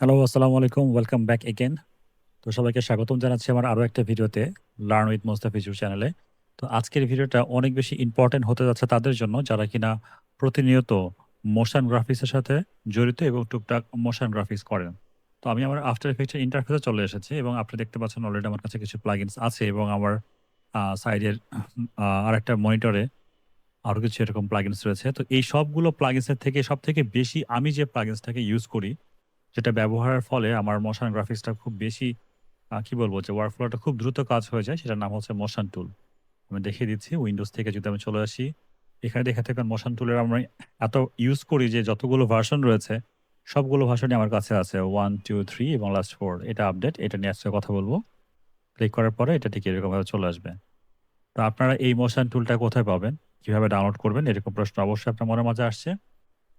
Hello, আসসালামু আলাইকুম। Welcome back again. তো সবাইকে স্বাগতম জানাচ্ছি আমার আরো একটা ভিডিওতে, লার্ন উইথ মোস্তাফিজুর চ্যানেলে। তো আজকের ভিডিওটা অনেক বেশি ইম্পোর্টেন্ট হতে যাচ্ছে তাদের জন্য যারা কিনা প্রতিনিয়ত মোশন গ্রাফিক্স এর সাথে জড়িত এবং টুকটাক মোশন গ্রাফিক্স করেন। তো আমি আমার আফটার ইফেক্টস এর ইন্টারফেসে চলে এসেছি এবং আপনি দেখতে পাচ্ছেন অলরেডি আমার কাছে কিছু প্লাগইনস আছে এবং আমার সাইডের আরেকটা মনিটরে আরো কিছু এরকম প্লাগইনস রয়েছে। তো এই সবগুলো প্লাগইনস এর থেকে সবথেকে বেশি আমি যে প্লাগইনসটাকে ইউজ করি যেটা ব্যবহারের ফলে আমার মোশন গ্রাফিক্সটা খুব বেশি কি বলবো যে ওয়ার্কফ্লোটা খুব দ্রুত কাজ হয়ে যায় সেটার নাম হচ্ছে মোশন টুল। আমি দেখিয়ে দিচ্ছি উইন্ডোজ থেকে যদি আমি চলে আসি, এখানে দেখে থাকবেন মোশন টুলের আমরা এত ইউজ করি যে যতগুলো ভার্সন রয়েছে সবগুলো ভার্সনই আমার কাছে আছে 1, 2, 3 এবং লাস্ট 4 এটা আপডেট। এটা নিয়ে আজকে কথা বলব। ক্লিক করার পরে এটা ঠিক এরকমভাবে চলে আসবে। তো আপনারা এই মোশন টুলটা কোথায় পাবেন? কিভাবে ডাউনলোড করবেন? এরকম প্রশ্ন অবশ্যই আপনার মনের মাঝে আসছে।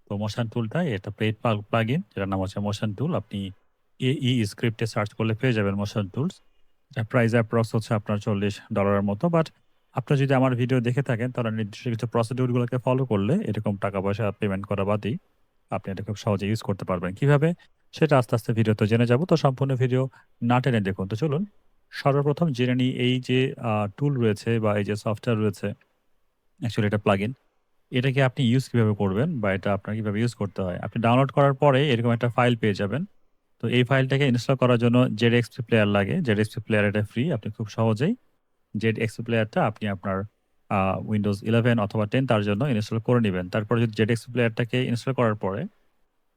তো মোশন টুলটা এটা পেইড প্লাগইন যেটার নাম হচ্ছে মোশন টুল। আপনি AE স্ক্রিপ্টে সার্চ করলে পেয়ে যাবেন মোশন টুলস। এটার প্রাইস অ্যাপ্রক্স হচ্ছে আপনার $40 এর মতো। বাট আপনারা যদি আমার ভিডিও দেখে থাকেন তাহলে নির্দিষ্ট কিছু প্রসিডিউর গুলোকে ফলো করলে এরকম টাকা-পয়সা পেমেন্ট করা বাদেই আপনি এটা খুব সহজে ইউজ করতে পারবেন। কিভাবে? সেটা আস্তে, আস্তে ভিডিওতে জেনে যাব। তো সম্পূর্ণ ভিডিও না টেনে দেখুন। তো চলুন সর্বপ্রথম জেনে নিই এই যে টুল রয়েছে বা এই যে সফটওয়্যার রয়েছে, অ্যাকচুয়ালি এটা প্লাগইন। এটাকে আপনি ইউজ কিভাবে করবেন বা এটা আপনার কিভাবে ইউজ করতে হয়? আপনি ডাউনলোড করার পরে এরকম একটা ফাইল পেয়ে যাবেন। তো এই ফাইলটাকে ইনস্টল করার জন্য ZXP প্লেয়ার লাগে। ZXP প্লেয়ার এটা ফ্রি। আপনি খুব সহজেই ZXP প্লেয়ারটা আপনি আপনার আ Windows 11 অথবা 10 তার জন্য ইনস্টল করে নিবেন। তারপরে যদি ZXP প্লেয়ারটাকে ইনস্টল করার পরে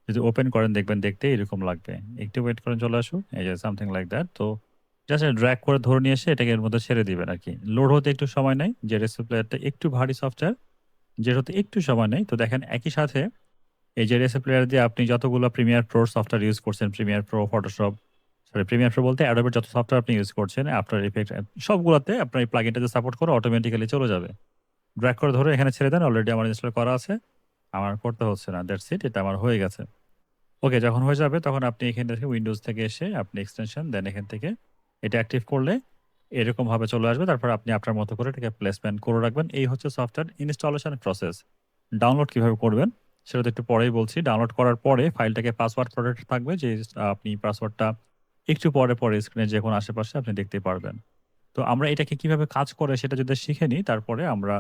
যদি ওপেন করেন দেখবেন দেখতে এরকম লাগবে। একটু ওয়েট করেন চলে আসুক। এই যে সামথিং লাইক দ্যাট। তো জাস্ট ড্র্যাগ করে ধরে নিয়ে এসে এটাকে এর মধ্যে ছেড়ে দিবেন আরকি। লোড হতে একটু সময় নেয়। ZXP প্লেয়ারটা একটু ভারী সফটওয়্যার। যেটাতে একটু সময় নেয়। তো দেখেন একই সাথে এই যে রেসিপি প্লেয়ার দিয়ে আপনি যতগুলো প্রিমিয়ার প্রো সফটওয়্যার ইউজ করছেন, Premiere Pro, Photoshop, sorry Premiere Pro বলতে অ্যাডোবের যত সফটওয়্যার আপনি ইউজ করছেন, আফটার ইফেক্ট সবগুলাতে আপনার এই প্লাগইনটা যে সাপোর্ট করে অটোমেটিক্যালি চলে যাবে। ড্র্যাগ করে ধরে এখানে ছেড়ে দেন। অলরেডি আমার ইনস্টল করা আছে। আমার করতে হচ্ছে না। That's it. এটা আমার হয়ে গেছে। ওকে, যখন হয়ে যাবে তখন আপনি এখান থেকে উইন্ডোজ থেকে এসে আপনি এক্সটেনশন দেন এখান থেকে এটা অ্যাক্টিভ করলে এরকমভাবে চলে আসবে। তারপর আপনি আপনার মতো করে এটাকে প্লেসমেন্ট করে রাখবেন। এই হচ্ছে সফটওয়্যার ইনস্টলেশন প্রসেস। ডাউনলোড কিভাবে করবেন সেটা তো একটু পরেই বলছি। ডাউনলোড করার পরে ফাইলটাকে পাসওয়ার্ড প্রটেক্টেড থাকবে যে আপনি পাসওয়ার্ডটা একটু পরে স্ক্রিনে যেকোনো আশেপাশে আপনি দেখতে পারবেন। তো আমরা এটাকে কিভাবে কাজ করে সেটা যদি শিখে নিই তারপরে আমরা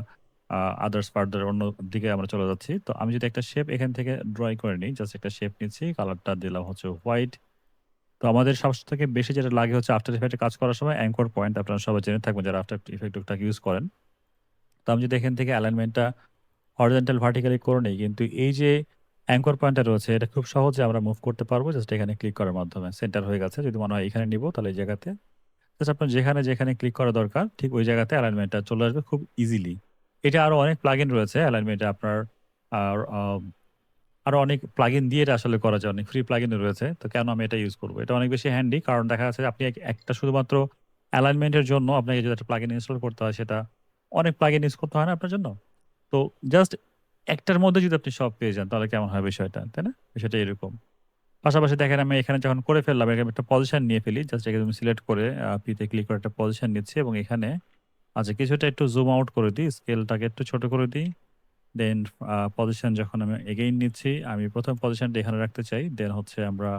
আদার্স ফার্দার অন্য দিকে আমরা চলে যাচ্ছি। তো আমি যদি একটা শেপ এখান থেকে ড্রইং করে নিই, জাস্ট একটা শেপ নিচ্ছি, কালারটা দিলাম হচ্ছে হোয়াইট। তো আমাদের সবথেকে বেশি যেটা লাগে হচ্ছে আফটার ইফেক্ট এ কাজ করার সময় অ্যাঙ্কর পয়েন্ট আপনারা সবাই জেনে থাকবেন যারা আফটার ইফেক্ট টুকটাক ইউজ করেন। তো আমি যদি এখান থেকে অ্যালাইনমেন্টটা হরিজন্টাল ভার্টিক্যালি করে নেই কিন্তু এই যে অ্যাঙ্কর পয়েন্টটা রয়েছে এটা খুব সহজে আমরা মুভ করতে পারবো জাস্ট এখানে ক্লিক করার মাধ্যমে। সেন্টার হয়ে গেছে। যদি মনে হয় এখানে নিব তাহলে এই জায়গাতে জাস্ট আপনার যেখানে ক্লিক করা দরকার ঠিক ওই জায়গাতে অ্যালাইনমেন্টটা চলে আসবে খুব ইজিলি। এটা আরো অনেক প্লাগইন রয়েছে অ্যালাইনমেন্টে আপনার আর আরো অনেক প্লাগইন দিয়ে এটা আসলে করা যায়। অনেক ফ্রি প্লাগইনও রয়েছে। তো কেন আমি এটা ইউজ করব? এটা অনেক বেশি হ্যান্ডি কারণ দেখা যাচ্ছে যে আপনি একটা শুধুমাত্র অ্যালাইনমেন্ট এর জন্য আপনাকে যদি একটা প্লাগইন ইনস্টল করতে হয় সেটা অনেক প্লাগইন ইউজ করতে হয় না আপনার জন্য? তো জাস্ট একটার মধ্যে যদি আপনি সব পেয়ে যান তাহলে কেমন হয় বিষয়টা, তাই না? বিষয়টা এরকম। পাশাপাশি দেখেন আমি এখানে যখন করে ফেললাম এরকম একটা পজিশন নিয়ে ফেলি। জাস্ট এখানে আমি সিলেক্ট করে P তে ক্লিক করে একটা পজিশন নিচ্ছি এবং এখানে আচ্ছা কিছুটা একটু জুম আউট করে দিই। স্কেলটাকে একটু ছোট করে দিই। দেন পজিশন যখন আমি এগেইন নিচ্ছি, আমি ১ম পজিশনটা এখানে রাখতে চাই। দেন হচ্ছে আমরা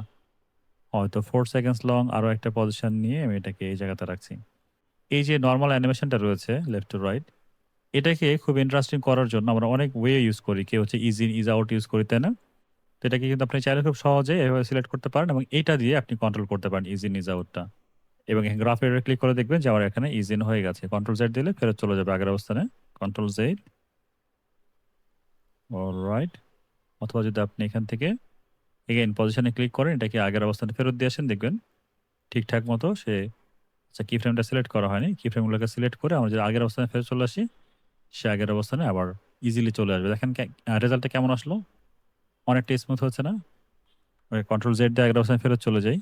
হয়তো 4 সেকেন্ডস লং আরো একটা পজিশন নিয়ে আমি এটাকে এই জায়গাতে রাখছি। এই যে নরমাল অ্যানিমেশনটা রয়েছে লেফট টু রাইট, এটাকে খুব ইন্টারেস্টিং করার জন্য আমরা অনেক ওয়ে ইউজ করি। কেউ হচ্ছে is in, is out use করি, তাই না? তো এটাকে কিন্তু আপনি চাইলে খুব সহজে এভাবে সিলেক্ট করতে পারেন এবং এইটা দিয়ে আপনি কন্ট্রোল করতে পারেন ইজ ইন, ইজ আউটটা। এবং গ্রাফ এর ক্লিক করে দেখবেন যে আমার এখানে ইজ ইন হয়ে গেছে। কন্ট্রোল জেড দিলে ফেরত চলে যাবে আগের অবস্থানে। Control Z, alright. অথবা যদি আপনি এখান থেকে এগেইন পজিশনে ক্লিক করেন এটাকে আগের অবস্থানে ফেরত দিয়ে আসেন দেখবেন ঠিকঠাক মতো সে আচ্ছা কি ফ্রেমটা সিলেক্ট করা হয়নি। কি ফ্রেমগুলোকে সিলেক্ট করে আমরা যদি আগের অবস্থানে ফেরত চলে আসি, সে আগের অবস্থানে আবার ইজিলি চলে আসবে। দেখেন রেজাল্টটা কেমন আসলো? অনেকটা স্মুথ হচ্ছে না? ওই কন্ট্রোল জেড দিয়ে আগের অবস্থানে ফেরত চলে যাই।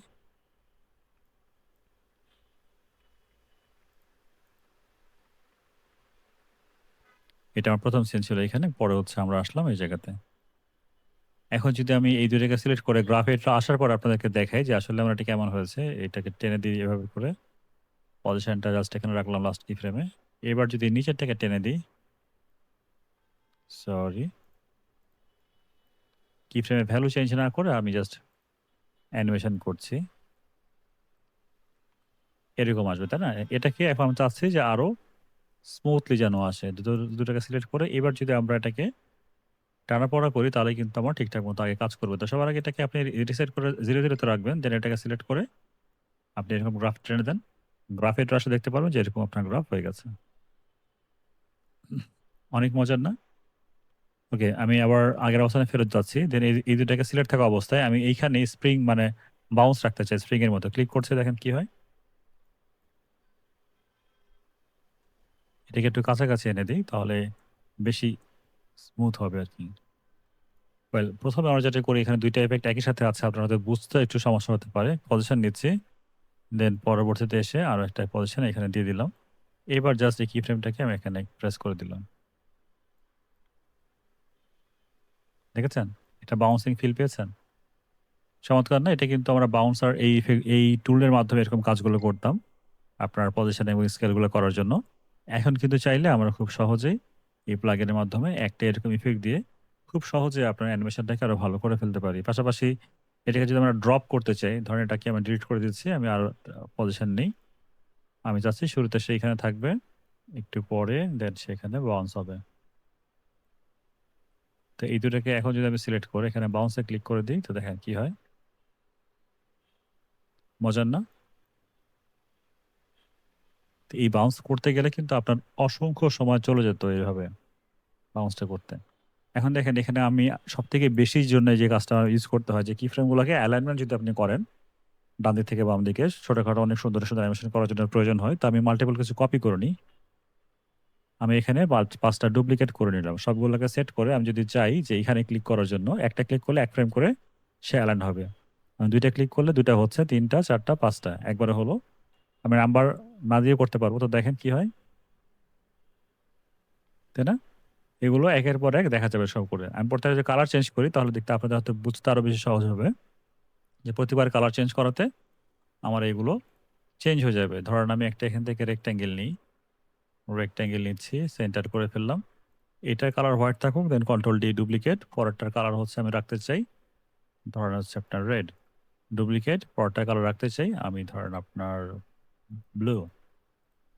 এটা আমার ১ম সিন ছিল এখানে। পরে হচ্ছে আমরা আসলাম এই জায়গাতে। এখন যদি আমি এই ২ টাকে সিলেক্ট করে গ্রাফে এটা আসার পর আপনাদেরকে দেখাই যে আসলে আমার এটা কেমন হয়েছে। এটাকে টেনে দিই এভাবে করে। পজিশনটা জাস্ট এখানে রাখলাম লাস্ট কি ফ্রেমে। এবার যদি নিচেরটাকে টেনে দিই, সরি, কি ফ্রেমের ভ্যালু চেঞ্জ না করে আমি জাস্ট অ্যানিমেশন করছি, এরকম আসবে, তাই না? এটাকে এখন আমি চাচ্ছি যে আরো স্মুথলি যেন আসে। দুটোকে সিলেক্ট করে এবার যদি আমরা এটাকে টানাপোড়া করি তাহলে কিন্তু আমার ঠিকঠাক মতো আগে কাজ করবে। তো সবার আগে এটাকে আপনি রিসেট করে 0 তে রাখবেন। দেন এটাকে সিলেক্ট করে আপনি এরকম গ্রাফ টেনে দেন। গ্রাফে একটু আসলে দেখতে পারবেন যে এরকম আপনার গ্রাফ হয়ে গেছে। অনেক মজার না? ওকে, আমি আবার আগের অবস্থানে ফেরত যাচ্ছি। দেন এই দুটাকে সিলেক্ট থাকা অবস্থায় আমি এইখানে স্প্রিং মানে বাউন্স রাখতে চাই, স্প্রিং এর মতো। ক্লিক করছে, দেখেন কি হয়। এটাকে একটু কাছাকাছি এনে দিই, তাহলে বেশি স্মুথ হবে আর কি। ওয়েল, প্রথমে আমরা যেটা করি, এখানে দুইটা এফেক্ট একই সাথে আছে, আপনার হয়তো বুঝতে একটু সমস্যা হতে পারে। পজিশন নিচ্ছি, দেন পরবর্তীতে এসে আরো একটা পজিশন এখানে দিয়ে দিলাম। এবার জাস্ট এই কি ফ্রেমটাকে আমি এখানে প্রেস করে দিলাম। দেখেছেন? এটা বাউন্সিং ফিল পেয়েছেন? চমৎকার না? এটা কিন্তু আমরা বাউন্সার এই টুলের মাধ্যমে এরকম কাজগুলো করতাম আপনার পজিশন এবং স্কেলগুলো করার জন্য। এখন কিন্তু চাইলে আমরা খুব সহজেই এই প্লাগইনের মাধ্যমে একটা এরকম ইফেক্ট দিয়ে খুব সহজে আপনার অ্যানিমেশনটাকে আরো ভালো করে ফেলতে পারি। পাশাপাশি এটাকে যদি আমরা ড্রপ করতে চাই, ধরেন এটাকে আমি ডিলিট করে দিচ্ছি, আমি আর পজিশন নেই। আমি চাচ্ছি শুরুতে সে এখানে থাকবে, একটু পরে দেন সেখানে বাউন্স হবে। তো এই দুটাকে এখন যদি আমি সিলেক্ট করে এখানে বাউন্সে ক্লিক করে দিই, তো দেখেন কি হয়। মজার না? তো এই বাউন্স করতে গেলে কিন্তু আপনার অসংখ্য সময় চলে যেত এইভাবে বাউন্সটা করতে। এখন দেখেন এখানে আমি সবথেকে বেশি জন্য যে কাজটা ইউজ করতে হয়, যে কি ফ্রেমগুলোকে অ্যালাইনমেন্ট যদি আপনি করেন ডান দিক থেকে বাম দিকে ছোটখাটো অনেক সুন্দর সুন্দর অ্যানিমেশন করার জন্য প্রয়োজন হয়। তো আমি মাল্টিপল কিছু কপি করে নিই। আমি এখানে 5টা ডুপ্লিকেট করে নিলাম। সবগুলোকে সেট করে আমি যদি চাই যে এখানে ক্লিক করার জন্য, একটা ক্লিক করলে এক ফ্রেম করে সে অ্যালাইন হবে। দুইটা ক্লিক করলে দুইটা হচ্ছে, 3টা 4টা 5টা একবারে হলো। আমি নাম্বার না দিয়ে করতে পারবো। তো দেখেন কি হয়, তাই না? এগুলো একের পর এক দেখা যাবে সব করে। আমি পরে যদি কালার চেঞ্জ করি তাহলে দেখতে আপনাদের হয়তো বুঝতে আরো বেশি সহজ হবে, যে প্রতিবার কালার চেঞ্জ করাতে আমার এগুলো চেঞ্জ হয়ে যাবে। ধরেন আমি একটা এখান থেকে রেক্ট্যাঙ্গেল নিই, রেক্ট্যাঙ্গেল নিচ্ছি, সেন্টার করে ফেললাম। এটার কালার হোয়াইট থাকুক, দেন কন্ট্রোল ডি ডুপ্লিকেট। পরেরটার কালার হচ্ছে আমি রাখতে চাই ধরেন হচ্ছে আপনার রেড, ডুপ্লিকেট। পরেরটার কালার রাখতে চাই আমি ধরেন আপনার ব্লু,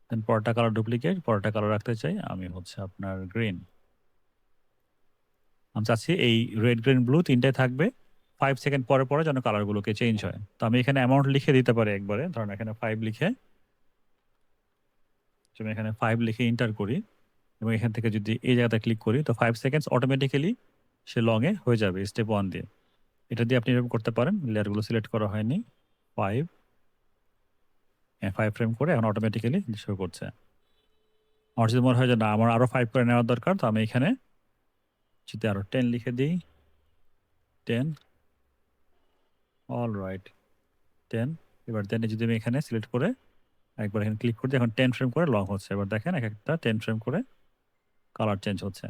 দেন পরেরটা কালার ডুপ্লিকেট। পরেরটা কালার রাখতে চাই আমি হচ্ছে আপনার গ্রিন। আমি চাচ্ছি এই রেড গ্রিন ব্লু তিনটাই থাকবে, 5 সেকেন্ড পরে পরে যেন কালারগুলোকে চেঞ্জ হয়। তো আমি এখানে অ্যামাউন্ট লিখে দিতে পারি একবারে, ধরেন এখানে 5 লিখে, আমি এখানে 5 লিখে ইন্টার করি এবং এখান থেকে যদি এই জায়গাতে ক্লিক করি তো 5 সেকেন্ডস অটোমেটিক্যালি সে লং এ হয়ে যাবে স্টেপ 1 দিয়ে। এটা দিয়ে আপনি এরকম করতে পারেন। লেয়ারগুলো সিলেক্ট করা হয়নি, 5 5 ফ্রেম করে এখন অটোমেটিক্যালি শো করছে। আমার যদি মনে হয় যে না আমার আরো 5 করে নেওয়ার দরকার, তো আমি এখানে যদি আরো 10 লিখে দিই, 10, অল রাইট 10। এবার 10 যদি আমি এখানে সিলেক্ট করে একবার এখানে ক্লিক করে দিই, এখন 10 ফ্রেম করে লং হচ্ছে। এবার দেখেন এক একটা 10 ফ্রেম করে কালার চেঞ্জ হচ্ছে।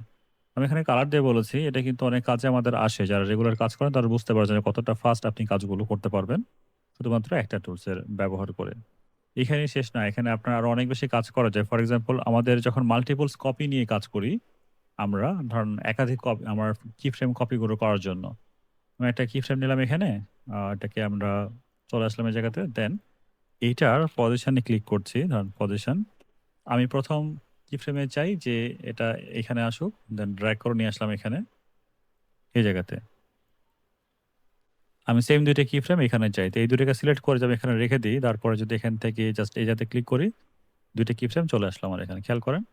আমি এখানে কালার দিয়ে বলেছি, এটা কিন্তু অনেক কাজে আমাদের আসে। যারা রেগুলার কাজ করেন তারা বুঝতে পারছেন যে কতটা ফাস্ট আপনি কাজগুলো করতে পারবেন শুধুমাত্র একটা টুলসের ব্যবহার করে। এখানেই শেষ না, এখানে আপনার আরো অনেক বেশি কাজ করা যায়। ফর এক্সাম্পল, আমাদের যখন মাল্টিপলস কপি নিয়ে কাজ করি আমরা, ধরুন একাধিক কপি আমার কি ফ্রেম কপিগুলো করার জন্য আমি একটা কি ফ্রেম নিলাম এখানে, এটাকে আমরা চলে আসলাম এই জায়গাতে। দেন এইটার পজিশনে ক্লিক করছি, ধরুন পজিশন। আমি প্রথম কি ফ্রেমে চাই যে এটা এখানে আসুক, দেন ড্র্যাগ করে নিয়ে আসলাম এখানে এই জায়গাতে। আমি সেম দুইটা কি ফ্রেম এখানে চাই, তো এই দুটোকে সিলেক্ট করে আমি এখানে রেখে দিই। তারপরে যদি এখান থেকে জাস্ট এই জায়গাতে ক্লিক করি, দুইটা কি ফ্রেম চলে আসলো আমার এখানে, খেয়াল করেন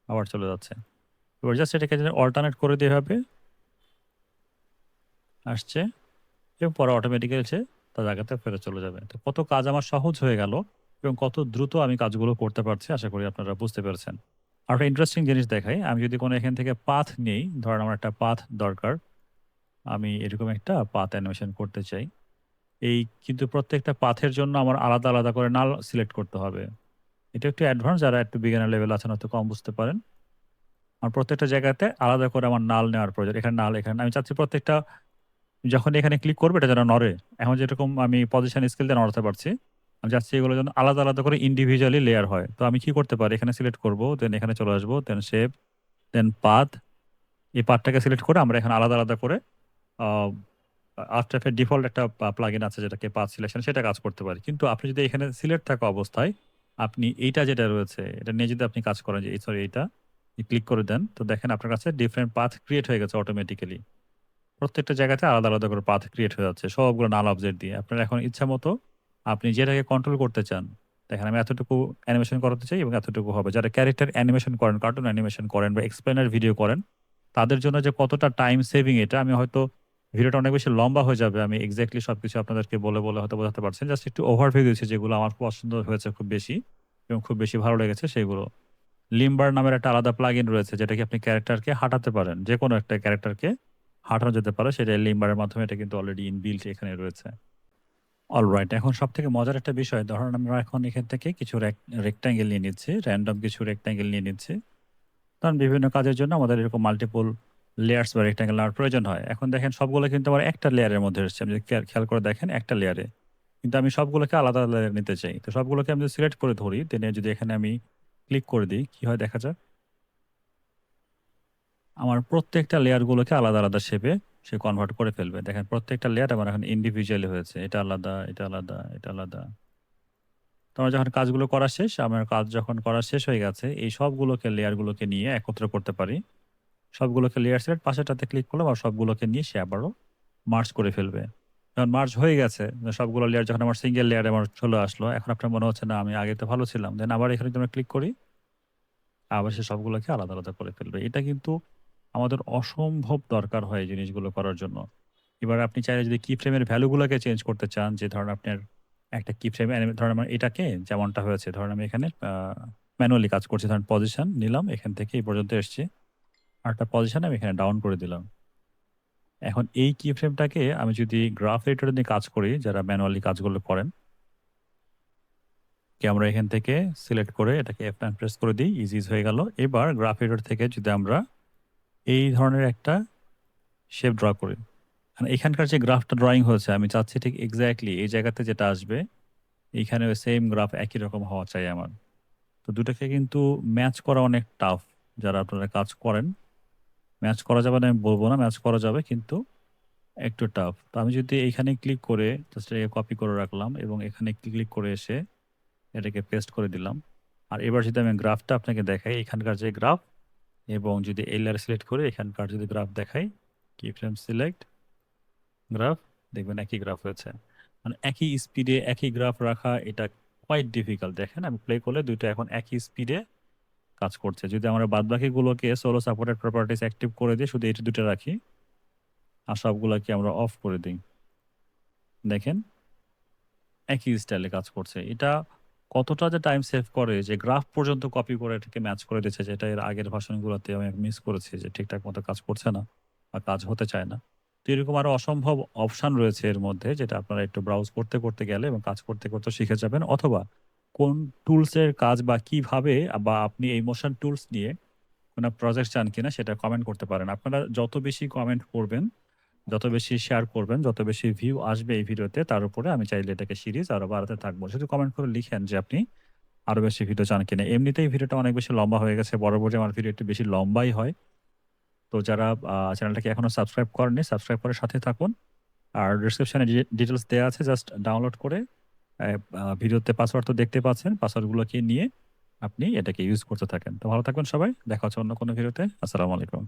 আবার চলে যাচ্ছে। এবার জাস্ট এটাকে অল্টারনেট করে দিয়ে হবে, আসছে এবং পরে অটোমেটিক্যালি সে তার জায়গাতে ফেরত চলে যাবে। তো কত কাজ আমার সহজ হয়ে গেল এবং কত দ্রুত আমি কাজগুলো করতে পারছি, আশা করি আপনারা বুঝতে পেরেছেন। আর একটা ইন্টারেস্টিং জিনিস দেখাই, আমি যদি কোনো এখান থেকে পাথ নেই, ধরেন আমার একটা পাথ দরকার, আমি এরকম একটা পাথ অ্যানিমেশন করতে চাই। এই কিন্তু প্রত্যেকটা পাথের জন্য আমার আলাদা আলাদা করে নাল সিলেক্ট করতে হবে। এটা একটু অ্যাডভান্স, যারা একটু বিগিনার লেভেল আছেন হয়তো কম বুঝতে পারেন। আর প্রত্যেকটা জায়গাতে আলাদা করে আমার নাল নেওয়ার প্রয়োজন। এখানে নাল, এখানে আমি চাচ্ছি প্রত্যেকটা যখন এখানে ক্লিক করবে এটা যেন নড়ে। এখন যেরকম আমি পজিশন স্কেল দিয়ে নড়াতে পারছি, আমি চাচ্ছি এগুলো যেন আলাদা আলাদা করে ইন্ডিভিজুয়ালি লেয়ার হয়। তো আমি কি করতে পারি, এখানে সিলেক্ট করব, দেন এখানে চলে আসবো, দেন শেপ, দেন পাথ। এই পাথটাকে সিলেক্ট করে আমরা এখানে আলাদা আলাদা করে আফটার এফেক্ট ডিফল্ট একটা প্লাগইন আছে যেটাকে পাথ সিলেকশন সেটা কাজ করতে পারে। কিন্তু আপনি যদি এখানে সিলেক্ট থাকা অবস্থায় আপনি এইটা যেটা রয়েছে এটা নিয়ে যদি আপনি কাজ করেন যে সরি এইটা ক্লিক করে দেন তো দেখেন আপনার কাছে ডিফারেন্ট পাথ ক্রিয়েট হয়ে গেছে অটোমেটিক্যালি। প্রত্যেকটা জায়গাতে আলাদা, আলাদা করে পাথ ক্রিয়েট হয়ে যাচ্ছে সবগুলো নাল অবজেক্ট দিয়ে। আপনার এখন ইচ্ছামতো আপনি যেটাকে কন্ট্রোল করতে চান, দেখেন আমি এতটুকু অ্যানিমেশন করাতে চাই এবং এতটুকু হবে। যারা ক্যারেক্টার অ্যানিমেশন করেন, কার্টুন অ্যানিমেশন করেন বা এক্সপ্লেনার ভিডিও করেন, তাদের জন্য যে কতটা টাইম সেভিং এটা আমি হয়তো ভিডিওটা অনেক বেশি লম্বা হয়ে যাবে। আমি এক্সাক্টলি সবকিছু আপনাদেরকে বলে, বলে হয়তো বোঝাতে পারছি না। জাস্ট একটু ওভারভিউ দিয়েছি যেগুলো আমার পছন্দ হয়েছে খুব বেশি এবং খুব বেশি ভালো লেগেছে সেগুলো। লিম্বার নামের একটা আলাদা প্লাগইন রয়েছে যেটাকে আপনি ক্যারেক্টারকে হাঁটাতে পারেন। যেকোনো একটা ক্যারেক্টারকে হাঁটানো যেতে পারে সেটা লিম্বারের মাধ্যমে এটা কিন্তু অলরেডি ইনবিল্ট এখানে রয়েছে। অলরাইট এখন সবথেকে মজার একটা বিষয় ধরুন আমরা এখন এখান থেকে কিছু রেক্ট্যাঙ্গেল নিয়ে নিচ্ছি, র্যান্ডম কিছু রেক্ট্যাঙ্গেল নিয়ে নিচ্ছি। কারণ বিভিন্ন কাজের জন্য আমাদের এরকম মাল্টিপল লেয়ার্স বা রেক্ট্যাঙ্গেল নেওয়ার প্রয়োজন হয়। এখন দেখেন সবগুলো কিন্তু আমার একটা লেয়ারের মধ্যে এসছে। আপনি যদি খেয়াল করে দেখেন একটা লেয়ারে। কিন্তু আমি সবগুলোকে আলাদা লেয়ারে নিতে চাই। তো সবগুলোকে আমি যদি সিলেক্ট করে ধরি দেন যদি এখানে আমি ক্লিক করে দিই কি হয় দেখা যাক? আমার প্রত্যেকটা লেয়ারগুলোকে আলাদা, আলাদা শেপে সে কনভার্ট করে ফেলবে। দেখেন প্রত্যেকটা লেয়ার আমার এখন ইন্ডিভিজুয়ালি হয়েছে। এটা আলাদা, এটা আলাদা, এটা আলাদা। তো আমার যখন কাজগুলো করা শেষ, আমার কাজ যখন করা শেষ হয়ে গেছে, এই সবগুলোকে লেয়ারগুলোকে নিয়ে একত্র করতে পারি। সবগুলোকে লেয়ার সিলেক্ট পাশেরটাতে ক্লিক করলাম আর সবগুলোকে নিয়ে সে আবারও মার্জ করে ফেলবে। যখন মার্জ হয়ে গেছে, সবগুলো লেয়ার যখন আমার সিঙ্গেল লেয়ারে আমার চলে আসলো, এখন আপনার মনে হচ্ছে না আমি আগে তো ভালো ছিলাম। দেন আবার এখানে যদি আমরা ক্লিক করি, আবার সে সবগুলোকে আলাদা, আলাদা করে ফেলবে। এটা কিন্তু আমাদের অসম্ভব দরকার হয় এই জিনিসগুলো করার জন্য। এবার আপনি চাইলে যদি কি ফ্রেমের ভ্যালুগুলোকে চেঞ্জ করতে চান যে ধরেন আপনার একটা কি ফ্রেম ধরেন আমার এটাকে যেমনটা হয়েছে ধরেন আমি এখানে ম্যানুয়ালি কাজ করছি ধরেন পজিশন নিলাম এখান থেকে এই পর্যন্ত এসছি আরেকটা পজিশন আমি এখানে ডাউন করে দিলাম। এখন এই কি ফ্রেমটাকে আমি যদি গ্রাফ এডিটর নিয়ে কাজ করি যারা ম্যানুয়ালি কাজগুলো করেন কি আমরা এখান থেকে সিলেক্ট করে এটাকে F9 প্রেস করে দিই ইজ হয়ে গেল। এবার গ্রাফ এডিটর থেকে যদি আমরা এই ধরনের একটা শেপ ড্র করি এখানকার যে গ্রাফটা ড্রয়িং হয়েছে আমি চাচ্ছি ঠিক এক্স্যাক্টলি এই জায়গাতে যেটা আসবে এইখানে সেম গ্রাফ একই রকম হওয়া চাই আমার। তো দুটাকে কিন্তু ম্যাচ করা অনেক টাফ। যারা আপনারা কাজ করেন ম্যাচ করা যাবে না আমি বলবো না, ম্যাচ করা যাবে কিন্তু একটু টাফ। তো আমি যদি এইখানে ক্লিক করে জাস্ট এটাকে কপি করে রাখলাম এবং এখানে ক্লিক করে এসে এটাকে পেস্ট করে দিলাম। আর এবার যদি আমি গ্রাফটা আপনাকে দেখাই এখানকার যে গ্রাফ এবং যদি এই লেয়ার সিলেক্ট করে এখানকার যদি গ্রাফ দেখাই কি ফ্রেম সিলেক্ট গ্রাফ দেখবেন একই গ্রাফ হয়েছে। মানে একই স্পিডে একই গ্রাফ রাখা এটা কোয়াইট ডিফিকাল্ট। দেখেন আমি প্লে করলে দুইটা এখন একই স্পিডে কাজ করছে। যদি আমরা বাদবাকিগুলোকে সোলো সাপোর্টেড প্রপার্টিজ অ্যাক্টিভ করে দিই শুধু এটা দুটো রাখি আর সবগুলোকে আমরা অফ করে দিই দেখেন একই স্টাইলে কাজ করছে। এটা কতটা যে টাইম সেভ করে যে গ্রাফ পর্যন্ত কপি করে এটাকে ম্যাচ করে দিচ্ছে যেটা এর আগের ভার্সনগুলোতে আমি মিস করেছি যে ঠিকঠাক মতো কাজ করছে না বা কাজ হতে চায় না। তো এরকম আরো অসম্ভব অপশন রয়েছে এর মধ্যে যেটা আপনারা একটু ব্রাউজ করতে, করতে গেলে এবং কাজ করতে, করতে শিখে যাবেন। অথবা কোন টুলস এর কাজ বা কিভাবে বা আপনি এই মোশন টুলস নিয়ে কোন প্রজেক্ট চান কিনা সেটা কমেন্ট করতে পারেন। আপনারা যত বেশি কমেন্ট করবেন, যত বেশি শেয়ার করবেন, যত বেশি ভিউ আসবে এই ভিডিওতে তার উপরে আমি চাইলে এটাকে সিরিজ আরো বাড়াতে থাকবো। শুধু কমেন্ট করে লিখেন যে আপনি আরো বেশি ভিডিও চান কিনা। এমনিতেই ভিডিওটা অনেক বেশি লম্বা হয়ে গেছে। বরাবরই আমার ভিডিও একটু বেশি লম্বাই হয়। তো যারা চ্যানেলটাকে এখনো সাবস্ক্রাইব করেননি, সাবস্ক্রাইব করে সাথে থাকুন। আর ডেসক্রিপশনে ডিটেইলস দেয়া আছে জাস্ট ডাউনলোড করে ভিডিওতে পাসওয়ার্ড তো দেখতে পাচ্ছেন। পাসওয়ার্ডগুলোকে নিয়ে আপনি এটাকে ইউজ করতে থাকেন। তো ভালো থাকবেন সবাই। দেখা হচ্ছে অন্য কোনো ভিডিওতে। আসসালামু আলাইকুম।